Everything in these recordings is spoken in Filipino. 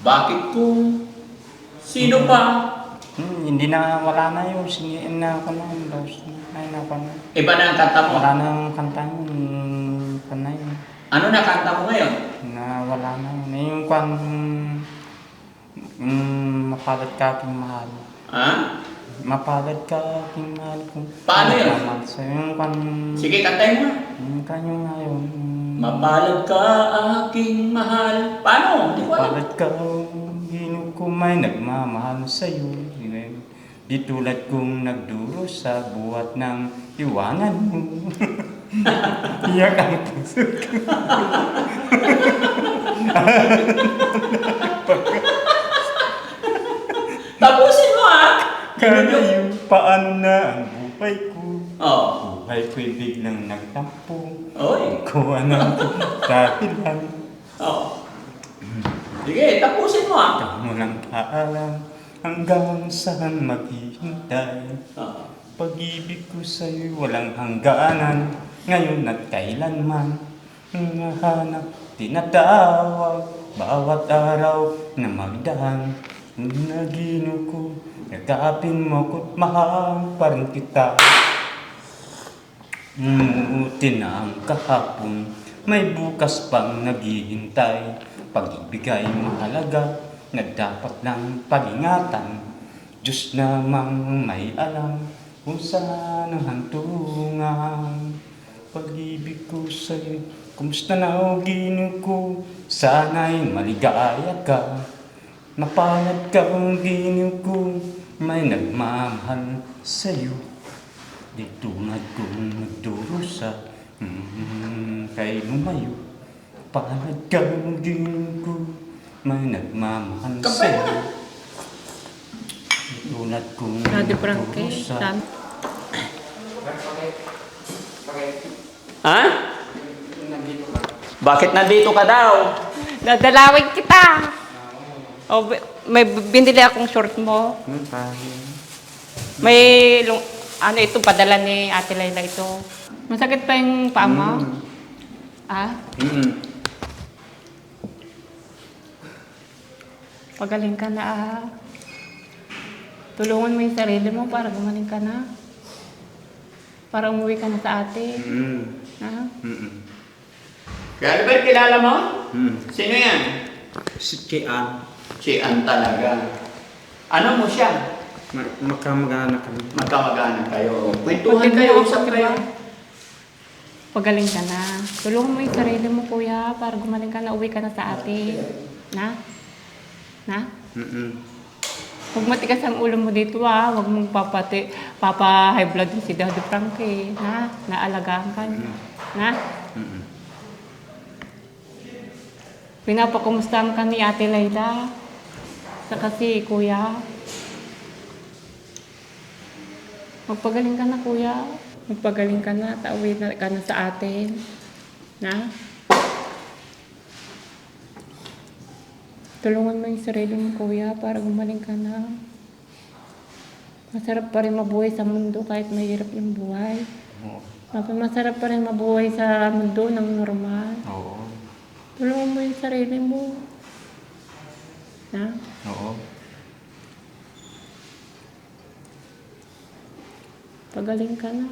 Bakit po? Sino pa? Hindi na, wala na yung singin na ako na, lost na, ay na ako na. Iba na ang kanta mo? Wala na yung kanta yun, panay. Ano na kanta mo ngayon? Na wala na yun. Yung kwan, mapalad ka aking mahal. Ha? Mapalad ka aking mahal kung Paano yun? naman. So yung kwan, Sige, kantayin mo na. yung kanyang ngayon. Mapalad ka aking mahal. Paano? Hindi ko alam. Mapalad ka, hino ko may nagmamahal sa'yo. Di tulad kong nagduro sa buhat ng iwanan mo. Iyak ang puso ko. Tapusin mo ha! Kaya paano na ang buhay ko? Oo. Buhay ko'y biglang nagtampo. Oy. Kuha ng dahilan. Oo. Sige, tapusin mo ha. Kamu lang kaalam hanggang saan maghihintay. Oo. Pag-ibig ko sa'yo walang hangganan. Ngayon at kailanman hinahanap, tinatawag bawat araw na magdaan. Nagino ko, yakapin mo ko't mahal pa rin kita. Umuuti na ang kahapon, may bukas pang naghihintay. Pag-ibig ay mahalaga na dapat lang pag-ingatan. Diyos namang may alam kung saan ang hantungan. Pag-ibig ko sa'yo, kumusta na o gino ko? Sana'y maligaya ka. Mapalad ka o gino ko, may nagmamahal sa'yo. Di tulad kong nagdurusa kay lumayo. Palad ka o gino ko, may nagmamahal sa'yo. Di tulad kong Daddy Frankie, nagdurusa. Ha? Bakit nandito ka daw? Dadalawin kita. O, may binili akong short mo. May, ano ito, padala ni Ate Layla ito. Masakit pa yung paa mo? Ah? Pagaling ka na ah. Tulungan mo yung sarili mo para gumaling ka na. Para umuwi ka na sa ate. Ha? Kaya Albert, kilala mo? Sino yan? Si Kian, Si Ann talaga. Ano mo siya? magkamag-anak kami. Magkamag-anak kayo. Kwentuhan kayo, usap kayo. Pagaling ka na. Tulungan mo yung sarili mo, kuya, para gumaling ka na, uwi ka na sa ate. Na? Na? Huwag matigas ang ulo mo dito, ha. Huwag mong papa-high blood si Daddy Frankie. Na? Naalagaan ka niya. Na? Pinapakumustahan ka ni Ate Layla. Saka si kuya. Magpagaling ka na, kuya. Magpagaling ka na. Tauwi na ka na sa atin. Na? Tulungan mo yung sarili mo, kuya, para gumaling ka na. Masarap pa rin mabuhay sa mundo kahit mahirap yung buhay. Masarap pa rin mabuhay sa mundo ng normal. Oo. Tulungan mo yung sarili mo. Na? Oo. Pagaling ka na.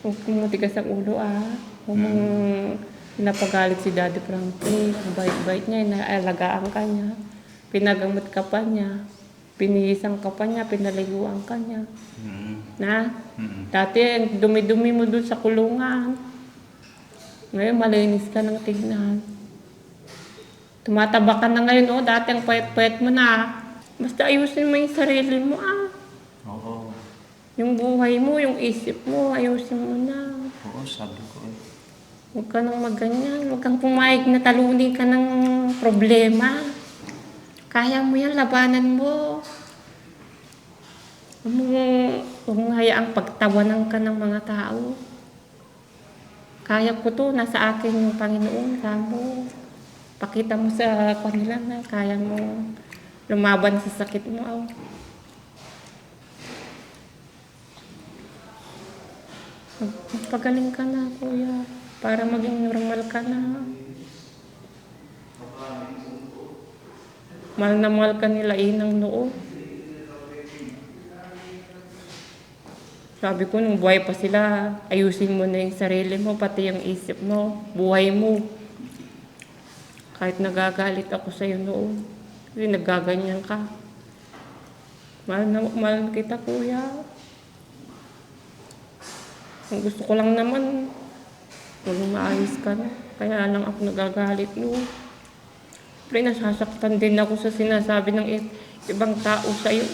Huwag mong matigas ang ulo, ah. Huwag mong pinapagalit si Daddy Frankie. Ang bait-bait niya, inaalagaan ka niya. Pinagamot ka pa niya. Pinihisan ka pa niya, pinaliguan ka niya. Na? Dati, ang dumi-dumi mo dun sa kulungan. Ngayon, malinis ka ng tignan. Tumataba ka na ngayon, oh. Dati ang payat-payat mo na. Basta ayusin mo yung sarili mo, ah. Oo. Yung buhay mo, yung isip mo, ayusin mo na. Oo, sabi ko eh. Huwag ka nang magganyan. Huwag kang pumayag na talunin ka ng problema. Kaya mo yan, labanan mo. Huwag mong hayaang pagtawanan ka ng mga tao. Kaya ko to, nasa akin yung Panginoon. Kaya mo, pakita mo sa kanila na kaya mo lumaban sa sakit mo. Oh. Magpagaling ka na, kuya. Para maging normal ka na. Mahal na mahal ka nila inang noo. Sabi ko, nung buhay pa sila, ayusin mo na yung sarili mo, pati yung isip mo, buhay mo. Kahit nagagalit ako sa'yo noon, kasi nagaganyan ka. Mahal na mahal kita, kuya. Ang gusto ko lang naman, maging maayos ka na. Kaya lang ako nagagalit noon. Pero nasasaktan din ako sa sinasabi ng ibang tao sa'yo.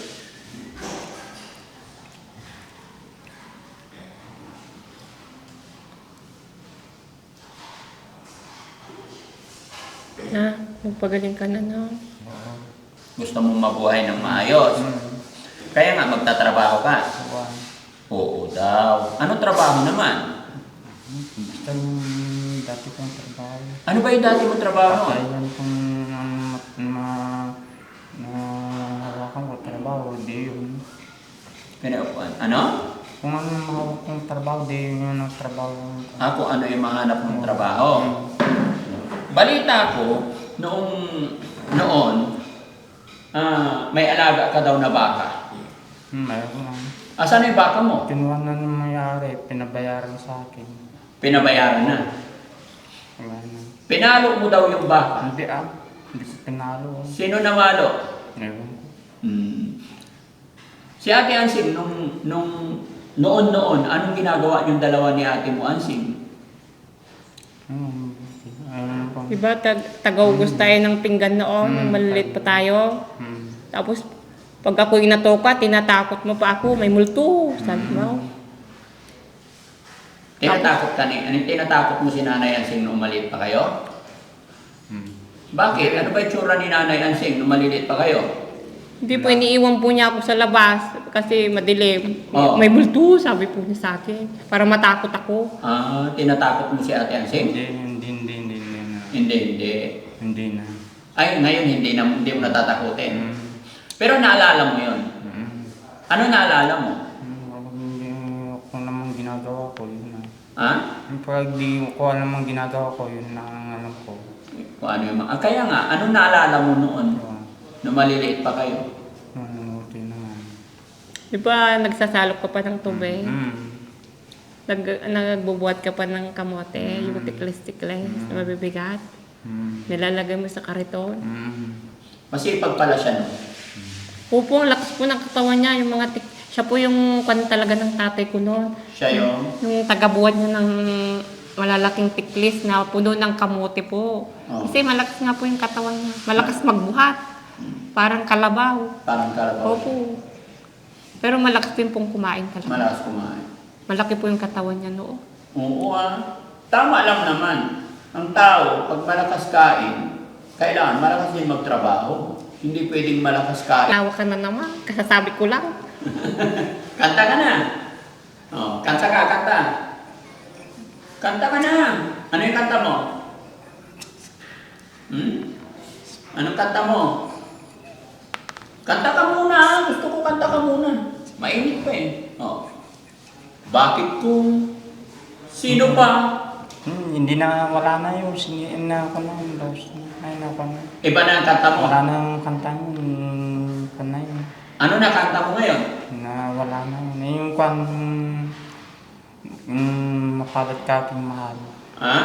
Na, magpagaling ka na, no? Gusto mong mabuhay ng maayos. Kaya nga, magtatrabaho ka. Buwan. Oo daw. Anong trabaho naman? Basta yung dati kong trabaho. Ano ba yung dati mong trabaho? Kaya kung hawakan ko trabaho, di yun. Pinaupuan. Ano? Kung ano yung mahawak kong trabaho, di yun yung trabaho. Ako, ano yung mahanap mong trabaho? Balita ko, noon, may alaga ka daw na baka. Mayroon lang. Asan yung baka mo? Kinuha na ng mayari, pinabayaran sa akin. Pinabayaran na. Wala na. Pinalo mo daw yung baka. Hindi hindi ko pinalo. Sino namalo? Ewan ko. Si Ate Ansing, noon, anong ginagawa yung dalawa ni ate mo, Ansing? Ayun po. Diba, tagaugos tayo ng pinggan noon, nung maliliit pa tayo. Tapos, pag ako inatoka, tinatakot mo pa ako, may multo, sabi mo. Tinatakot mo si Nanay Ansing nung maliit pa kayo? Bakit? Ano ba yung tsura ni Nanay Ansing nung maliliit pa kayo? Hindi po, iniiwan po niya ako sa labas kasi madilim. Oo. May multo, sabi po niya sa akin, para matakot ako. Tinatakot mo si Ate Ansing? Hindi na. Hindi. Hindi na. Ay, ngayon hindi mo natatakutin. Pero naalala mo yun. Ano naalala mo? Kung namang ginagawa ko, yun na. Ha? Pag di ko namang ginagawa ko, yun na ang alam ko. Kung ano yung kaya nga, ano naalala mo noon? Diba? Nung maliliit pa kayo? Manunuti naman. Di ba, nagsasalok ka pa ng tubig? Nagbubuhat ka pa ng kamote, yung tiklis-tiklis na mabibigat. Nilalagay mo sa kariton. Masipag pala siya, no? Opo, ang lakas po ng katawan niya, yung mga siya po yung kwan talaga ng tatay ko noon. Siya yung? Yung tagabuhat niya ng malalaking tiklis na puno ng kamote po. Oh. Kasi malakas nga po yung katawan niya. Malakas magbuhat. Parang kalabaw. Parang kalabaw. Opo. Pero malakas din pong kumain talaga. Malakas kumain. Malaki po yung katawan niya noon. Oo Tama lang naman. Ang tao, pag malakas kain, kailangan malakas din magtrabaho. Hindi pwedeng malakas kain. Lawa ka na naman. Kasasabi ko lang. Kanta ka na. Kanta ka. Kanta ka na. Ano yung kanta mo? Anong kanta mo? Kanta ka muna. Gusto ko kanta ka muna. Mainit pa eh. Bakit kung sino pa? Hindi na, wala na yung singin na ako na, ay na ako na. Iba na ang kanta mo? Wala na yung kanta yun, kan na yun. Ano na kanta mo ngayon? Na wala na yun. Yung kwan, mapalad ka aking mahal. Ha?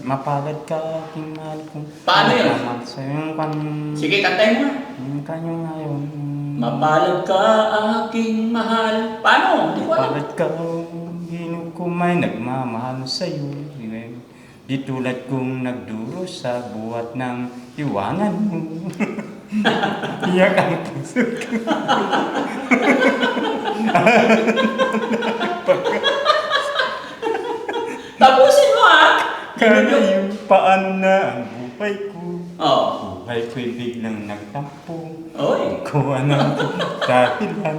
Mapalad ka aking mahal kung... Paano yun? So yung kwan... Sige, kantayin mo na. Yung kanyang ngayon. Mapalad ka aking mahal. Paano? Hindi ko alam. Mapalad ka, ko may nagmamahal sa'yo. Di tulad kong nagduro sa buhat ng iwanan mo. Iyak ang puso ko. Tapusin mo Kaya yung paano na ang buhay ko. Buhay ko'y biglang nagtampo. Oy. Kung ano dahilan.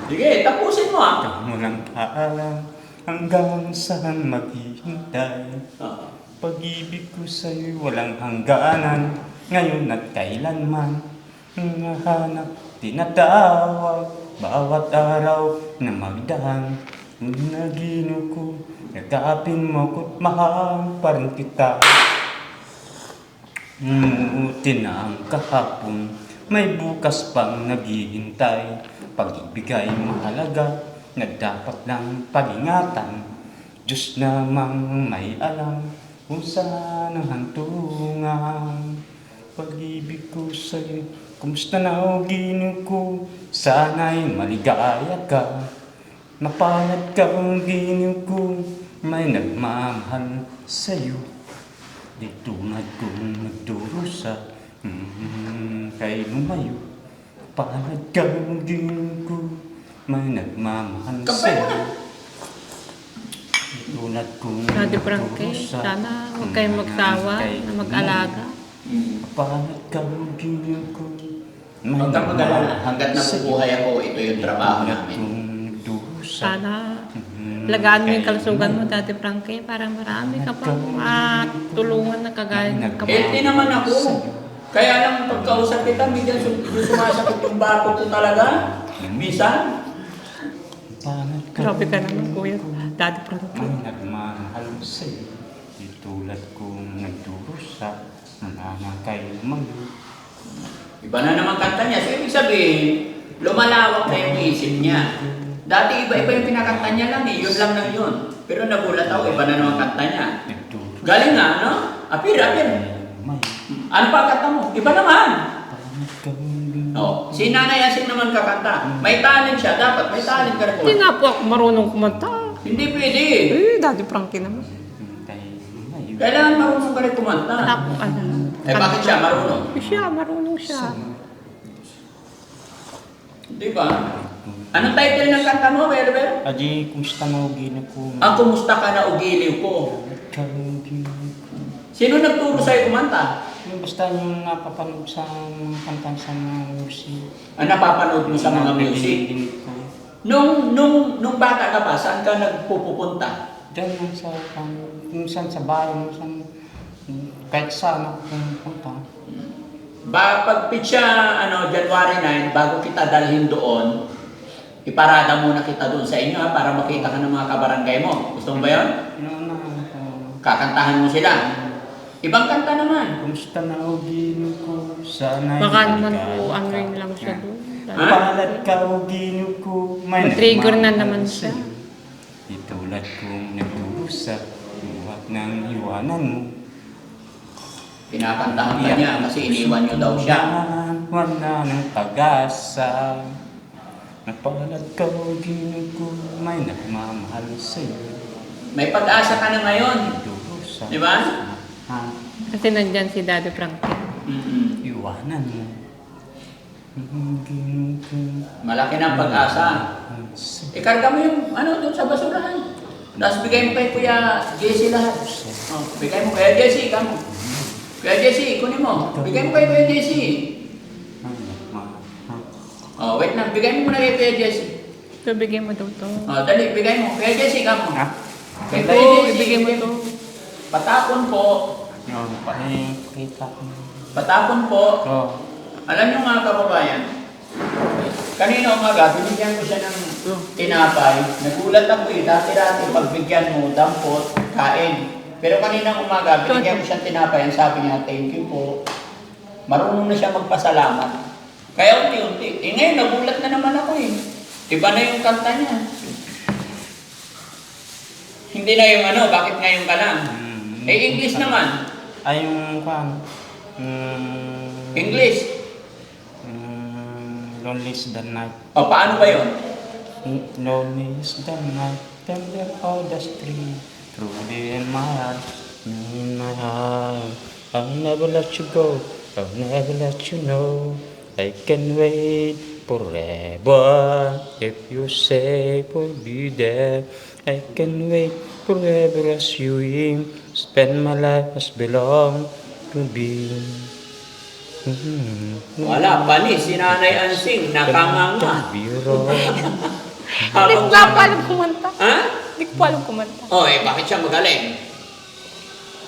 Sige, tapusin mo Kamu lang kaalam hanggang saan maghihintay. Pag-ibig ko sa'yo walang hangganan, ngayon at kailanman. Nahanap, tinatawag, bawat araw na magdaan. Nagino ko, nagkaapin mo ko't mahal pa rin kita. Umuuti na ang kahapon, may bukas pang naghihintay. Pag-ibig ay mahalaga, na dapat lang pag-ingatan. Diyos namang may alam kung saan ang hantungan. Pag-ibig ko sa'yo, kumusta na o ginoo ko? Sana'y maligaya ka. Mapalad ka o ginoo ko, may nagmamahal sa'yo. Di tulad kong nagdurusa, kay lumayo. Palad ka o ginoo ko, may nagmamahal sa'yo. Tulad kong Daddy Frankie, sana huwag kayong magsawa na mag-alaga. Palad ka o ginoo ko, may Huwag kang mag-alala. Hanggat sa'yo. nabubuhay ako, ito yung trabaho namin. Kung nagdurusa, Sana lagaan mo yung kalusugan mo, Daddy Frankie, para marami ka pang matulungan na kagaya ng Healthy naman ako. Kaya lang pagkausap kita, minsan sumasakit yung bako ko talaga. Minsan. palad ka Grabe ka naman, Kuya Daddy Frankie. may nagmamahal sa'yo. Di tulad kong nagdurusa, wala na kay lumayo. Iba na naman kanta niya. So, ibig sabihin, lumalawak na yung isip niya. Dati iba-iba yung pinakanta niya lang eh. Yun lang na yun. Pero nagulat ako, iba na naman kanta niya. Nagdurusa, Galing nga, no? Apir. may Ano pa kanta mo? Iba naman. palad ka ginoo. Oh, si Nanay Asin naman kakanta. May talent siya, dapat may talent ka rin. Hindi nga po ako marunong kumanta. Hindi pwede. Eh, Daddy Frankie naman. Kay lumayo. Kailangan marunong ka rin kumanta. Wala akong alam. Eh bakit siya marunong? Siya, marunong siya. Di ba? Anong title ng kanta mo, Berber? Aji, kumusta na o ginoo ko? Ang kumusta ka na ugiliw ko. Palad ka o ginoo. Sino nagturo sa'yo kumanta? Yung basta yung napapanood sa kanta sa mga music. Ang napapanood mo sa mga music? Dinig ko. Nung bata ka pa, saan ka nagpupunta? Diyan lang sa, kung saan sa bahay, kung saan, kahit saan ako pumunta. Pag pitsa, January 9, bago kita dalhin doon, iparada muna kita doon sa inyo ha, para makita ka ng mga kabarangay mo. Gusto mo ba yun? Ano, Kakantahan mo sila. Ibang kanta naman. kumusta na o ginoo ko? Sana'y Baka naman maligaya po, ka. ano yun lang siya doon. Ha? Palad ka o ginoo ko, may Trigger na nagmamahal naman siya. sa'yo. Di tulad kong nagdurusa, buhat ng iwanan mo. Pinakantahan ka niya kasi iniwan niyo daw siya. Wala ng pag-asa. Napalad ka o ginoo ko, may nagmamahal sa'yo. May pag-asa ka na ngayon. Durusa. Di ba? Ha? Kasi nandyan si Daddy Frankie. Mm-mm. Iwanan mo. Ginoo ko. Malaki na ang pag-asa. Ikarga mo yung doon sa basurahan. Tapos bigay mo kay Kuya Jesse lahat. Oh, bigay mo Kuya Jesse, kamo. Kuya Jesse, kunin mo. Bigay mo kay Kuya Jesse. Oh, wait lang. Bigay mo muna kay Kuya Jesse. So, bigyan mo daw to. Oh, dali, bigay mo. Kuya Jesse, kamo. Ha? Kay Ito, Kuya Jesse, ibigay mo to. Patapon po. Pakita ko. Patapon po. Oh. Alam niyo mga kababayan, kanina umaga, binigyan ko siya ng tinapay. Nagulat ako dati-dati pagbigyan mo, dampot, kain. Pero kanina umaga, binigyan ko siya ng tinapay. Ang sabi niya, thank you po. Marunong na siya magpasalamat. Kaya unti-unti. Ngayon, nagulat na naman ako eh. Iba na yung kanta niya. Hindi na yung bakit ngayon ka lang? English naman. Ay, yung kwan. English. Lonely is the night. O, paano ba yun? Lonely is the night. Tender of the street. Truly in my heart. In my heart. I'll never let you go. I'll never let you know. I can wait forever. If you say we'll be there. I can wait forever as you will. Spend my life as belong to be. Wala, panis. Si Nanay Ansing, nakanganga. Biro. Hindi ko pa alam kumanta. Ha? Hindi ko pa alam kumanta. Oh, bakit siya magaling?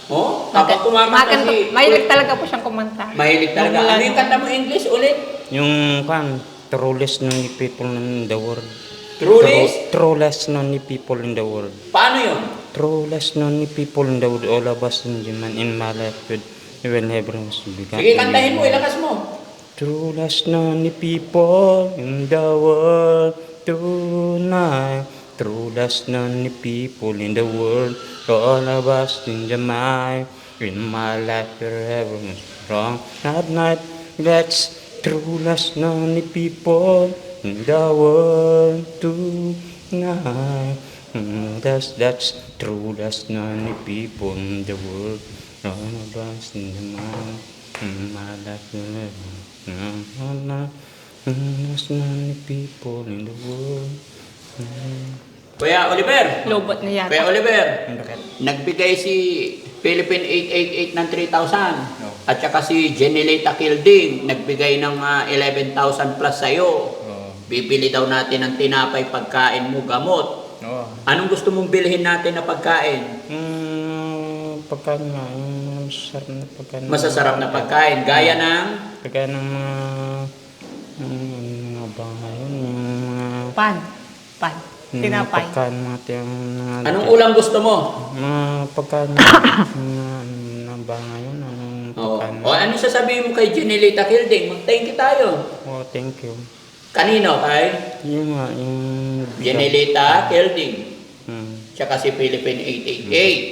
Oh, kapag kumakanta si... Mahilig talaga po siyang kumanta. Mahilig talaga. Nung Ano yung kanta mo English ulit? Yung kan, truest no ni people in the world. Truest? Truest no ni people in the world. Paano yun? Truest no ni people in the world. All of us in the man in my life with When heaven was begun. Sige, kantahin mo, ilakas mo. True lost many people in the world tonight. True lost many people in the world. All of us in the mind. In my life, forever was wrong. At night, that's true lost many people in the world tonight. That's true lost many people in the world. All of us in the mind. In my life, forever. There's many people in the world. Kuya Oliver. Lobot na yata. Kuya Oliver. Bakit? Nagbigay si Philippine 888 ng 3,000. No. At saka si Jenilita Kilding, nagbigay ng 11,000 plus sa'yo. Oo. Bibili daw natin ng tinapay, pagkain mo, gamot. Oo. Anong gusto mong bilhin natin na pagkain? Pagkain nga, yung masasarap na pagkain. Masasarap na pagkain. Gaya ng... Pagkain ng mga bangay yun, yung mga... Pan. yung Tinapay. Pagkain natin, yung mga... Anong ulam gusto mo? Mga pagkain mga bangay yun, anong Oo. pagkain. O ano sasabihin mo kay Jenilita Kilding? Mag-thank you tayo. Oh, thank you. Kanino kay Yung nga, yung... Jenilita Kilding? Hmm. Tsaka si Philippine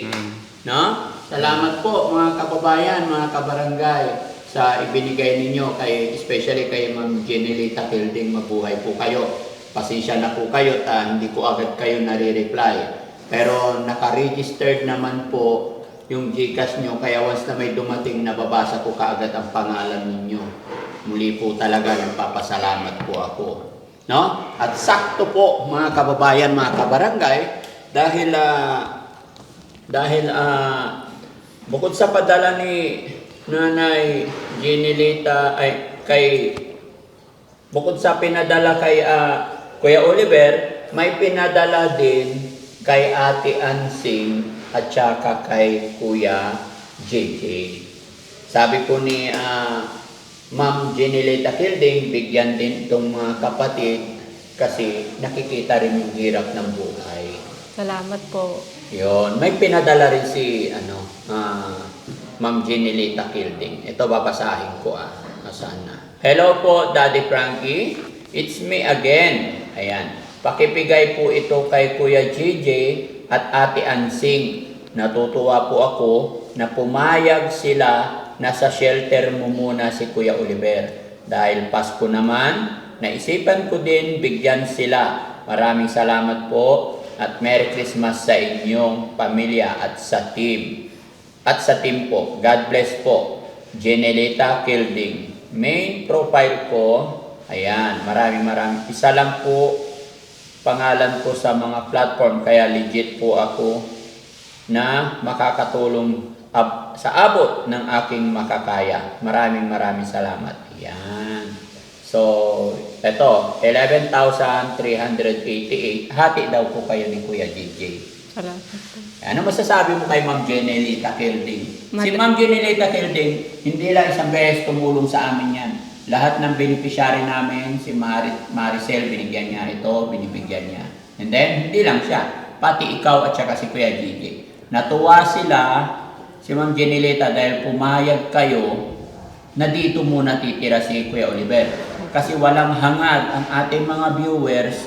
888. No? Salamat po mga kababayan, mga kabarangay sa ibinigay ninyo kay especially kay Ma'am Jenilita Kilding. Mabuhay po kayo. Pasensya na po kayo hindi ko agad kayo nare-reply. Pero naka-registered naman po yung GCash nyo kaya once na may dumating nababasa ko kaagad ang pangalan ninyo. Muli po talaga nagpapasalamat po ako. No? At sakto po mga kababayan, mga kabarangay dahil bukod sa padala ni Nanay Jenilita bukod sa pinadala kay Kuya Oliver, may pinadala din kay Ate Ansing at saka kay Kuya JJ. Sabi ko ni Ma'am Jenilita Kilding, bigyan din itong mga kapatid kasi nakikita rin yung hirap ng buhay. Salamat po. Yun. May pinadala rin si Ma'am Jenilita Kilding. Ito babasahin ko Nasaan na? Hello po, Daddy Frankie. It's me again. Ayan. Pakibigay po ito kay Kuya JJ at Ate Ansing. Natutuwa po ako na pumayag sila na sa shelter mo muna si Kuya Oliver. Dahil Pasko naman, naisipan ko din bigyan sila. Maraming salamat po. At Merry Christmas sa inyong pamilya at sa team. At sa team po. God bless po. Jenilita Kilding. Main profile ko. Ayan. Maraming. Isa lang po pangalan ko sa mga platform. Kaya legit po ako na makakatulong sa abot ng aking makakaya. Maraming salamat. Ayan. So, ito, 11,388. Hati daw po kayo ni Kuya JJ. Salamat po. Ano masasabi mo kay Ma'am Jenilita Kilding? Si Ma'am Jenilita Kilding, hindi lang isang beses tumulong sa amin yan. Lahat ng beneficiary namin, si Maricel, binigyan niya ito, binibigyan niya. And then, hindi lang siya. Pati ikaw at saka si Kuya JJ. Natuwa sila, si Ma'am Jenilita, dahil pumayag kayo na dito muna titira si Kuya Oliver. Kasi walang hangad ang ating mga viewers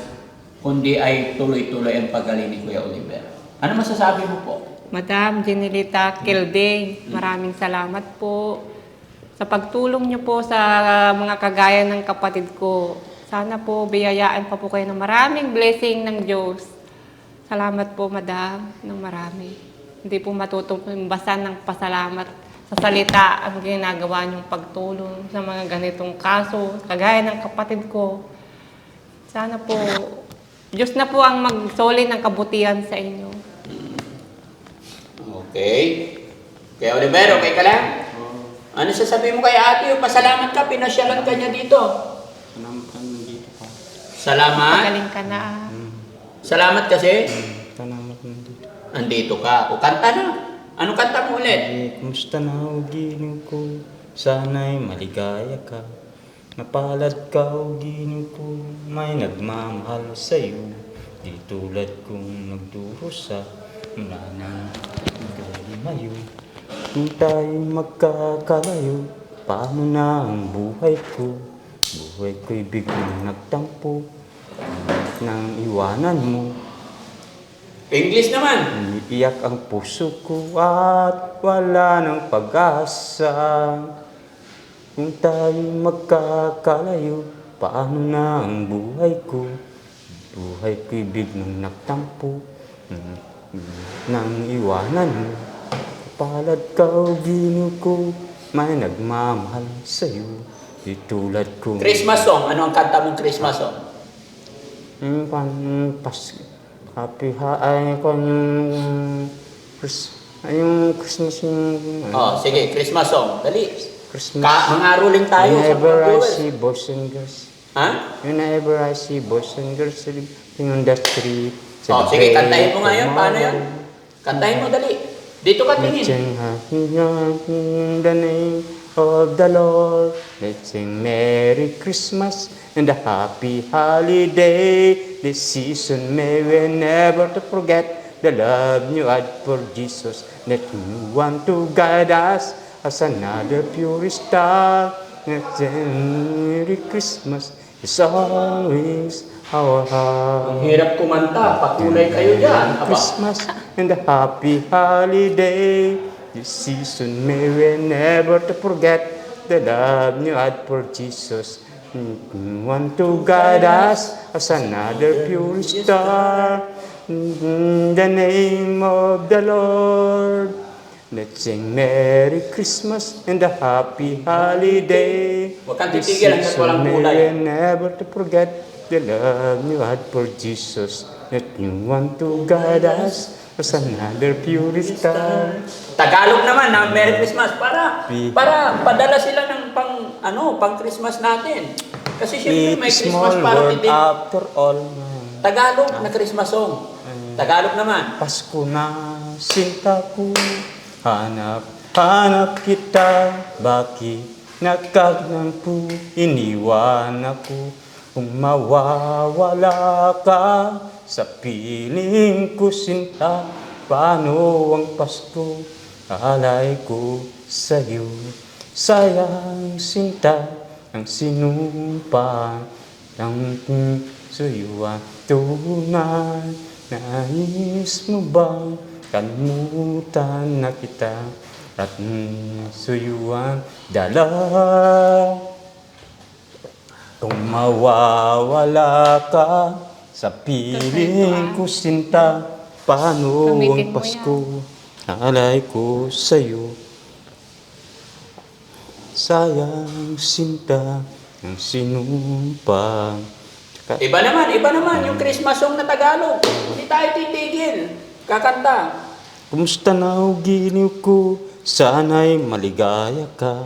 kundi ay tuloy-tuloy ang pagaling ni Kuya Oliver. Ano masasabi mo po? Madam Jenilita Kilding, maraming salamat po sa pagtulong niyo po sa mga kagaya ng kapatid ko. Sana po biyayaan pa po kayo ng maraming blessing ng Diyos. Salamat po, Madam, ng marami. Hindi po matutumbasan ng pasalamat sa salita ang ginagawa niyong pagtulong sa mga ganitong kaso, kagaya ng kapatid ko. Sana po, Diyos na po ang magsoli ng kabutihan sa inyo. Okay. Kaya Oliver, okay ka lang? Ano sasabihin mo kay ate? Pasalamat ka, pinasyalan ka niya dito. Salamat ka nandito pa. Salamat. Magaling ka na. Salamat kasi Salamat nandito. andito ka. O kanta na. Anong kanta mo ulit? Kumusta na o giling ko? Sana'y maligaya ka. Napalad ka o giling ko. May nagmamahal sa'yo. Di tulad kong nagdurusa. Mula nang nagalimayo. Kung tayo'y magkakalayo, paano na ang buhay ko? Buhay ko'y biglang nagtampo nang iwanan mo. English naman. Umiiyak ang puso ko at wala ng pag-asa. Kung tayo'y magkakalayo, paano na ang buhay ko? Buhay ko'y biglang nagtampo nang iwanan mo. Kapalad ka o Ginoo ko, may nagmamahal sa'yo. Di tulad ko. Christmas song. Ano ang kanta mong Christmas song? Happy ay kon yung Christmas yung Oh, sige, Christmas song. Dali. Christmas. Mangaruling tayo sa Whenever mga I viewers. see boys and girls, Ha? whenever I see boys and girls sleeping on the street. Oh, sige, kantahin mo nga yun. Paano yun? Kantahin mo, dali. Dito ka tingin. In the name of the Lord, let's sing Merry Christmas and a Happy Holiday. This season may we never to forget the love you had for Jesus. Let no one to guide us as another pure star. Let's sing Merry Christmas is always our heart. Ang hirap kumanta. Pakulay kayo dyan. Aba. Christmas and a happy holiday. This season may we never to forget the love you had for Jesus. Want to guide us as another pure star. In the name of the Lord, let's sing Merry Christmas and a happy holiday. Huwag kang This titigil hanggang season walang may kulay. we never to forget the love you had for Jesus. That you want to guide us as another pure star. Tagalog naman na Merry Christmas para padala sila ng pang Christmas natin. Kasi syempre may It's Christmas small party world din. after all. Tagalog na Christmas song. Tagalog naman. Pasko na sinta ko, hanap kita, bakit nagkagnampo, iniwan ako, kung mawawala ka, sa piling ko sinta, paano ang Pasko, alay ko sa'yo, sayang sinta, ang sinumpa, ang suyuan, tunay. Nais mo bang kalimutan na kita at suyuan dala? Kung mawawala ka sa piling ko sinta, paano ang Gamitin mo Pasko? Alay ko sa'yo. Sayang sinta ang sinumpa. Iba naman yung Christmas song na Tagalog. Hindi tayo titigil. Kakanta. Kumusta na o Ginoo ko, sana'y maligaya ka.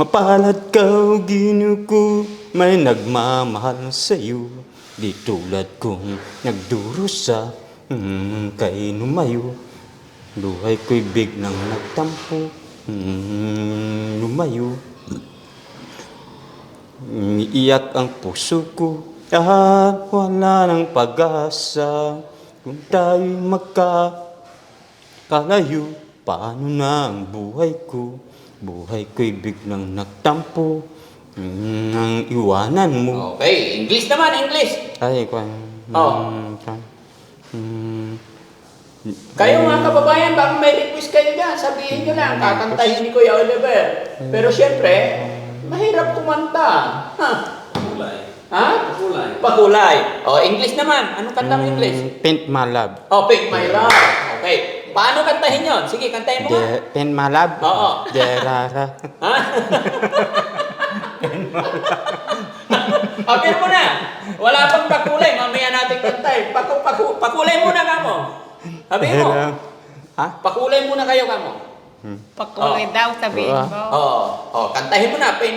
Mapalad ka o Ginoo ko, may nagmamahal sa'yo. Di tulad kong nagdurusa, kay lumayo. Buhay ko'y biglang nagtampo, lumayo. Iiyak ang puso ko, wala ng pag-asa. Kung tayo'y magkakalayo, paano na ang buhay ko? Buhay ko'y biglang nagtampo nang iwanan mo. Okay, English naman, English. Ay, kwan. Kayo mga kababayan, baka may request kayo dyan, sabihin nyo lang, kakantahin ni Kuya Oliver. Pero syempre, mahirap kumanta. Ha? Pakulay. Ha? Pakulay. Pakulay. O, English naman. Anong kanta mo English? Paint my love. Oh, Pick My Love. Okay. Paano kantahin yon? Sige, kantahin mo nga. Paint my love. Oo. Derara. Ha? Apir mo na. Wala pang pakulay. Mamaya natin kantay. Pakulay muna ka mo. Sabi mo. Ha? Pakulay muna kayo ka mo. Pakulay daw, sabihin mo. Oo. Oh, kantahin mo na. Paint